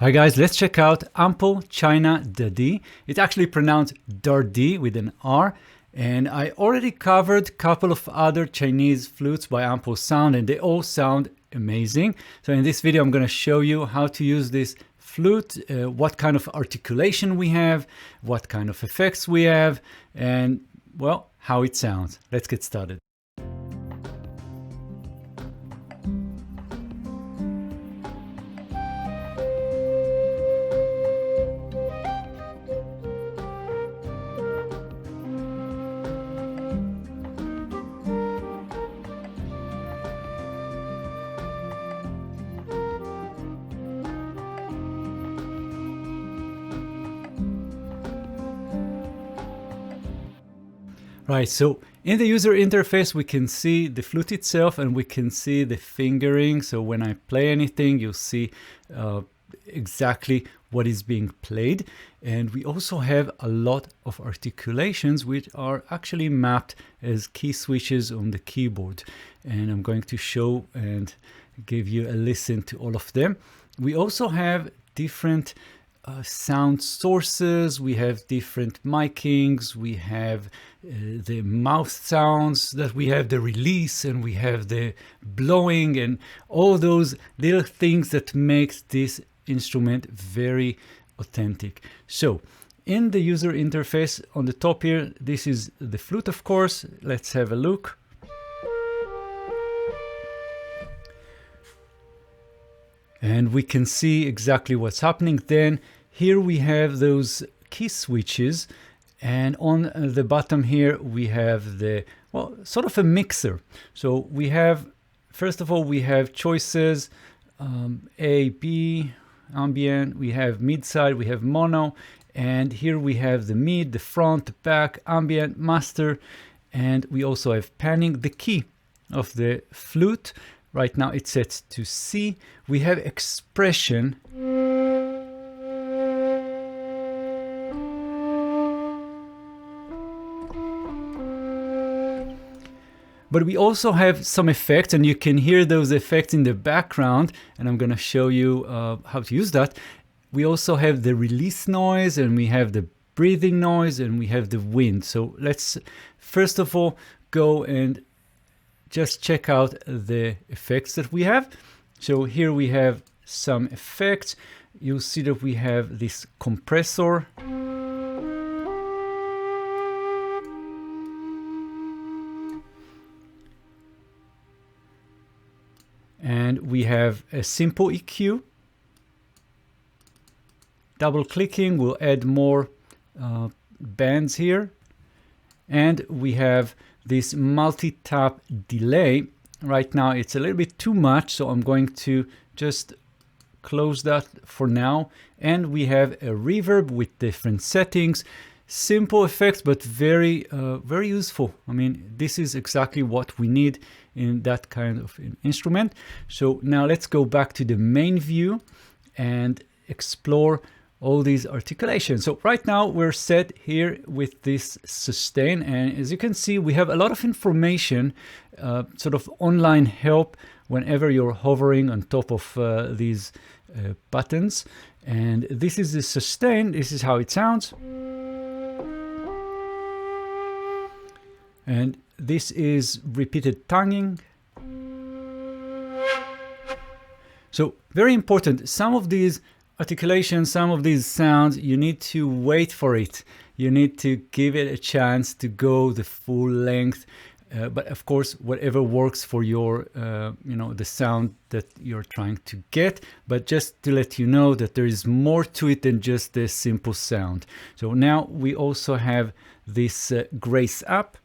Hi guys, let's check out Ample China Dadi. It's actually pronounced Dardi with an R. And I already covered a couple of other Chinese flutes by Ample Sound, and they all sound amazing. So in this video, I'm going to show you how to use this flute, what kind of articulation we have, what kind of effects we have, and well, how it sounds. Let's get started. Right, so in the user interface, we can see the flute itself and we can see the fingering. So when I play anything, you'll see exactly what is being played. And we also have a lot of articulations which are actually mapped as key switches on the keyboard. And I'm going to show and give you a listen to all of them. We also have different sound sources, we have different micings, we have the mouth sounds that we have the release, and we have the blowing, and all those little things that makes this instrument very authentic. So in the user interface on the top here, this is the flute, of course. Let's have a look. And we can see exactly what's happening. Then here we have those key switches, and on the bottom here we have the, well, sort of a mixer. So we have, first of all, we have choices, A, B, ambient, we have mid side, we have mono, and here we have the mid, the front, the back, ambient, master, and we also have panning. The key of the flute right now it's set to C. We have expression. But we also have some effects, and you can hear those effects in the background, and I'm going to show you how to use that. We also have the release noise, and we have the breathing noise, and we have the wind. So let's first of all go and just check out the effects that we have. So here we have some effects. You'll see that we have this compressor. And we have a simple EQ. Double clicking will add more bands here. And we have this multi-tap delay. Right now it's a little bit too much, so I'm going to just close that for now. And we have a reverb with different settings. Simple effects, but very useful. I mean, this is exactly what we need in that kind of instrument. So now let's go back to the main view and explore all these articulations. So right now we're set here with this sustain, and as you can see, we have a lot of information, sort of online help whenever you're hovering on top of these buttons. And this is the sustain. This is how it sounds. And this is repeated tonguing. So very important, some of these articulations, some of these sounds, you need to wait for it. You need to give it a chance to go the full length. But of course, whatever works for your, the sound that you're trying to get. But just to let you know that there is more to it than just the simple sound. So now we also have this grace up.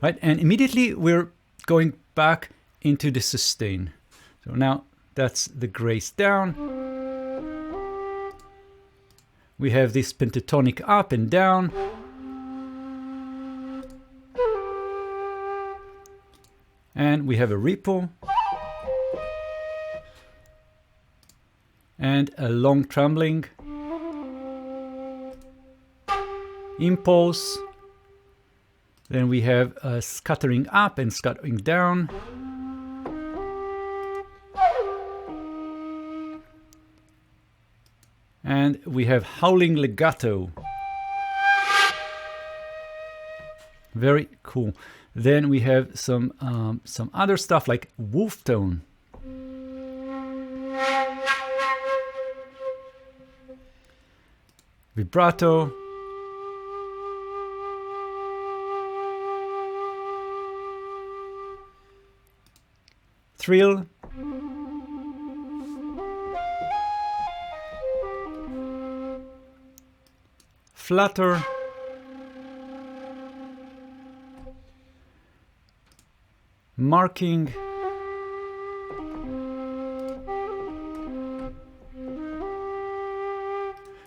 Right, and immediately we're going back into the sustain. So now that's the grace down. We have this pentatonic up and down. And we have a ripple. And a long trembling. Impulse. Then we have a scattering up and scattering down. And we have howling legato. Very cool. Then we have some other stuff like wolf tone. Vibrato. Thrill. Flutter. Marking.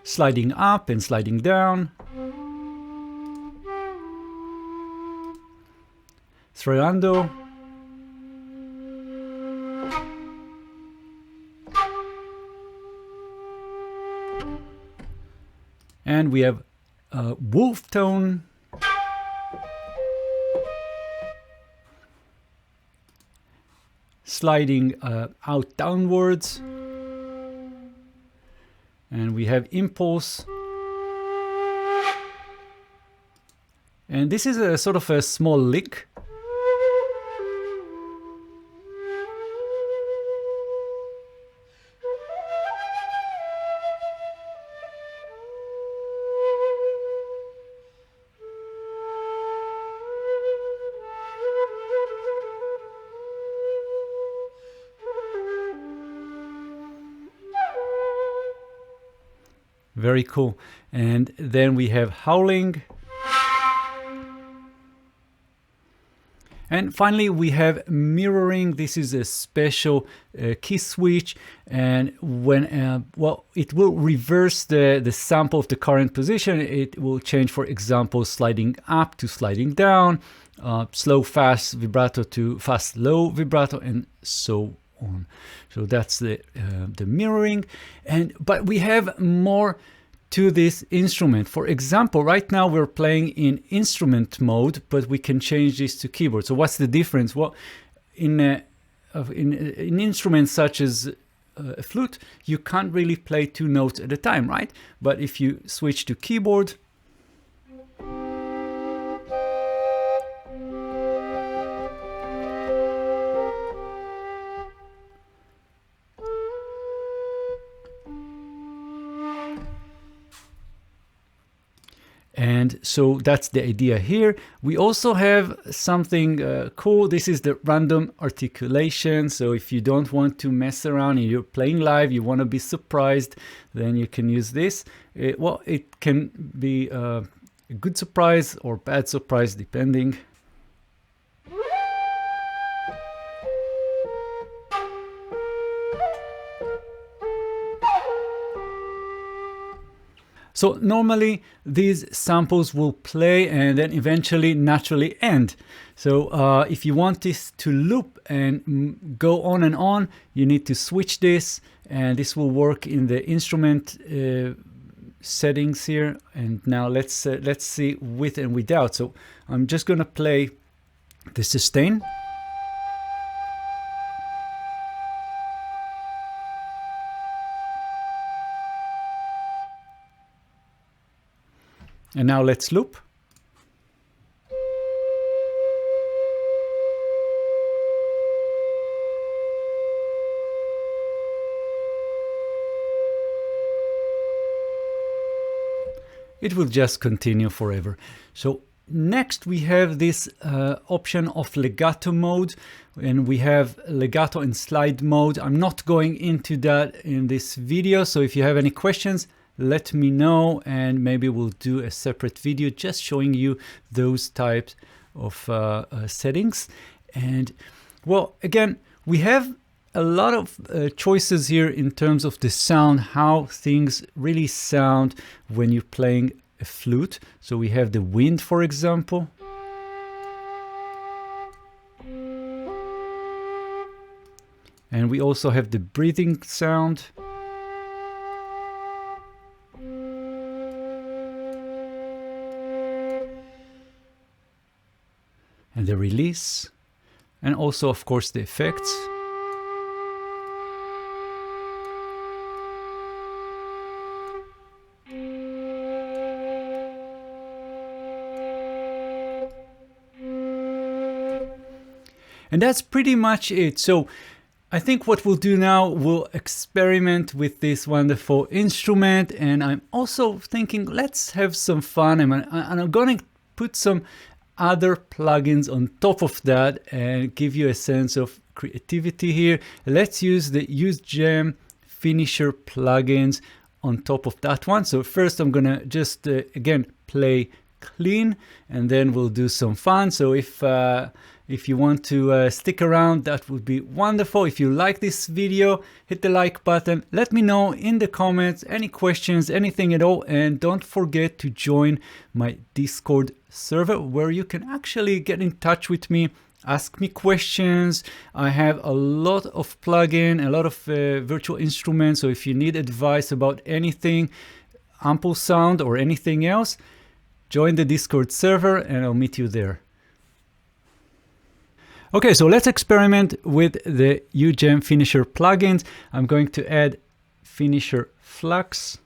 Sliding up and sliding down. Thrillando. And we have wolf tone. Sliding out downwards. And we have impulse. And this is a sort of a small lick. Very cool. And then we have howling. And finally, we have mirroring. This is a special key switch, and when well, it will reverse the sample of the current position. It will change, for example, sliding up to sliding down, slow fast vibrato to fast low vibrato, and so on. So that's the mirroring. But we have more to this instrument. For example, right now we're playing in instrument mode, but we can change this to keyboard. So what's the difference? Well, in instruments such as a flute, you can't really play two notes at a time, right? But if you switch to keyboard, and so that's the idea here. We also have something cool. This is the random articulation. So if you don't want to mess around and you're playing live, you want to be surprised, then you can use this. Well, it can be a good surprise or bad surprise, depending. So normally these samples will play and then eventually naturally end. So if you want this to loop and go on and on, you need to switch this, and this will work in the instrument settings here. And now let's see with and without. So I'm just going to play the sustain. And now let's loop. It will just continue forever. So next we have this option of legato mode, and we have legato and slide mode. I'm not going into that in this video, so if you have any questions, let me know, and maybe we'll do a separate video just showing you those types of settings. And well, again, we have a lot of choices here in terms of the sound, how things really sound when you're playing a flute. So we have the wind, for example. And we also have the breathing sound. And the release, and also of course the effects. And that's pretty much it. So I think what we'll do now, we'll experiment with this wonderful instrument. And I'm also thinking, let's have some fun. And I'm going to put some other plugins on top of that and give you a sense of creativity here. Let's use the UJAM finisher plugins on top of that one. So first I'm gonna just again play clean, and then we'll do some fun. So if you want to stick around, that would be wonderful. If you like this video, hit the like button. Let me know in the comments any questions, anything at all, and don't forget to join my Discord server where you can actually get in touch with me, ask me questions. I have a lot of plugin, a lot of virtual instruments. So if you need advice about anything, ample sound or anything else, join the Discord server and I'll meet you there. Okay, so let's experiment with the UJAM finisher plugins. I'm going to add finisher flux.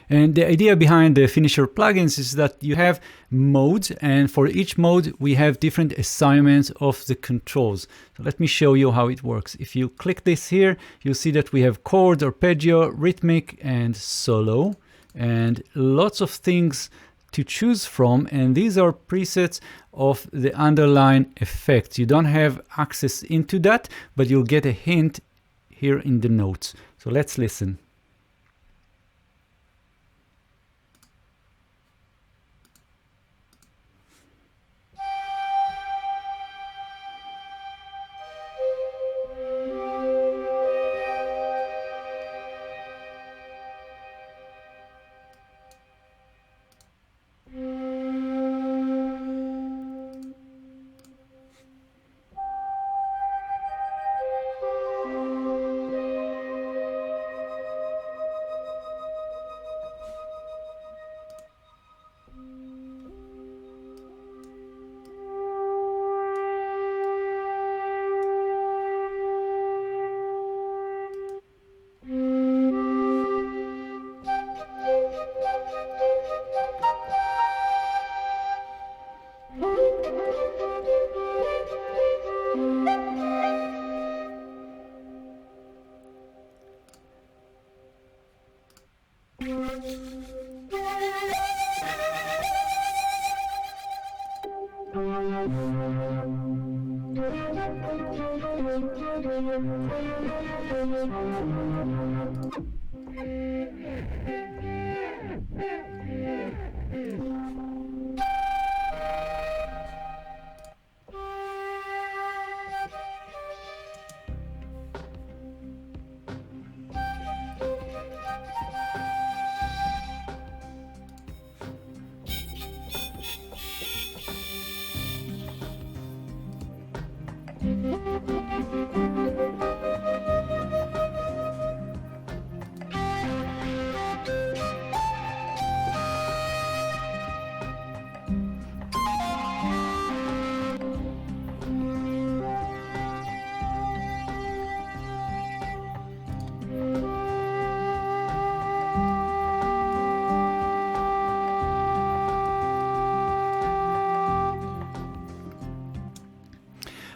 And the idea behind the finisher plugins is that you have modes, and for each mode we have different assignments of the controls. So let me show you how it works. If you click this here, you'll see that we have chords, arpeggio, rhythmic, and solo, and lots of things to choose from. And these are presets of the underlying effects. You don't have access into that, but you'll get a hint here in the notes. So let's listen.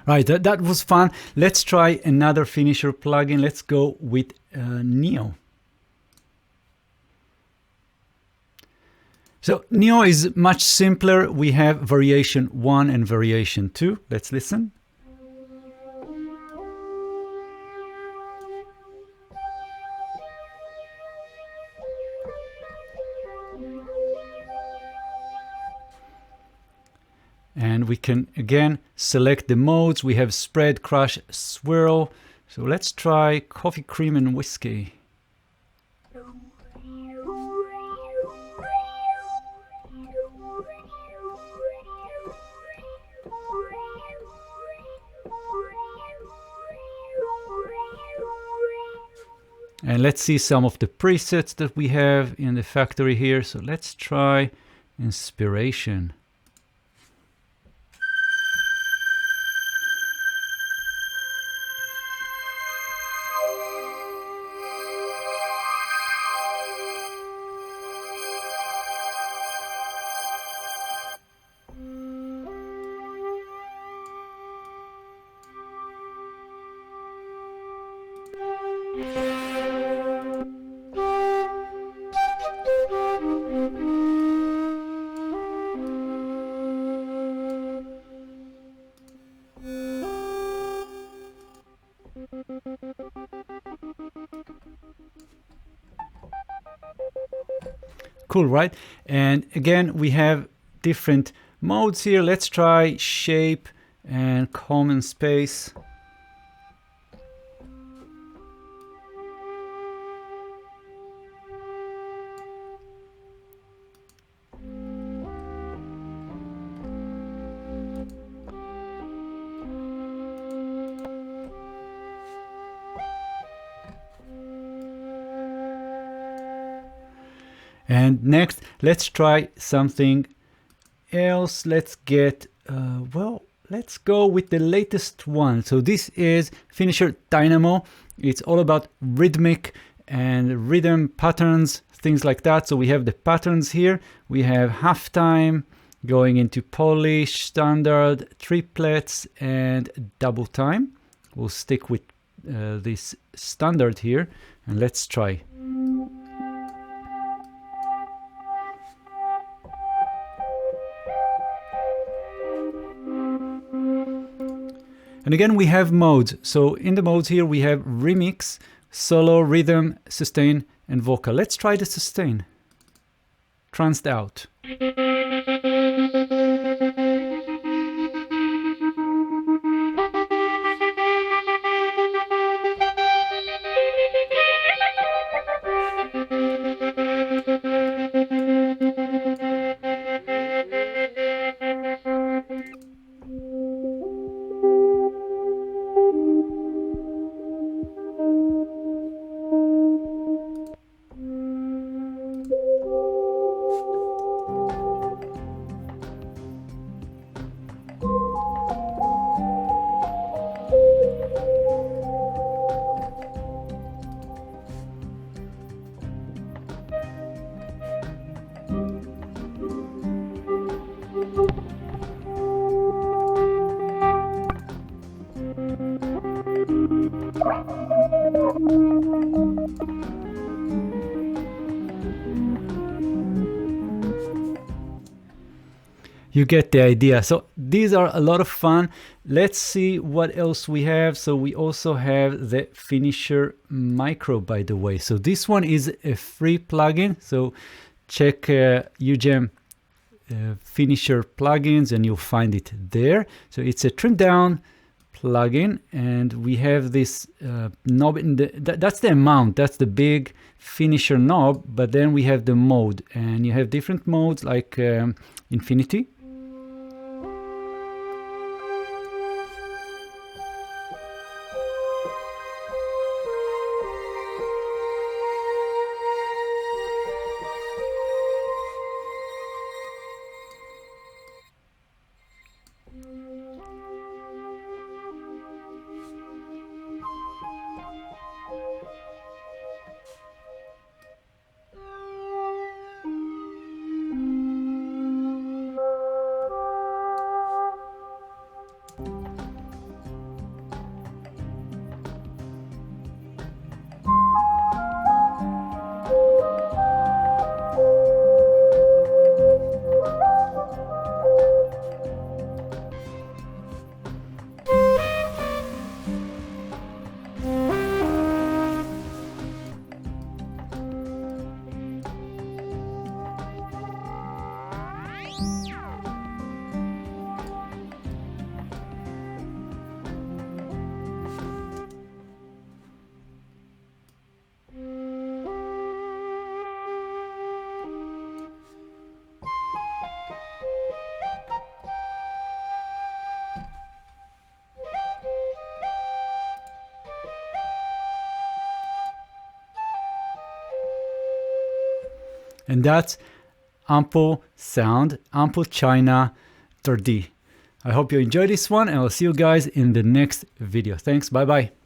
Right, that was fun. Let's try another finisher plugin. Let's go with Neo. So Neo is much simpler. We have variation 1 and variation 2. Let's listen. And we can again select the modes. We have spread, crush, swirl. So let's try coffee, cream, and whiskey. And let's see some of the presets that we have in the factory here. So let's try inspiration. Cool, right? And again, we have different modes here. Let's try shape and common space. And next, let's try something else. Let's get, well, let's go with the latest one. So this is Finisher Dynamo. It's all about rhythmic and rhythm patterns, things like that. So we have the patterns here. We have halftime, going into Polish, standard, triplets, and double time. We'll stick with this standard here, and let's try. And again, we have modes. So in the modes here, we have remix, solo, rhythm, sustain, and vocal. Let's try the sustain. Tranced out. You get the idea. So these are a lot of fun. Let's see what else we have. So we also have the Finisher Micro, by the way. So this one is a free plugin. So check UJAM Finisher plugins and you'll find it there. So it's a trim down plugin, and we have this knob in the, that's the amount, that's the big Finisher knob, but then we have the mode, and you have different modes like infinity. And that's Ample Sound, Ample China Dadi. I hope you enjoyed this one, and I'll see you guys in the next video. Thanks, bye bye.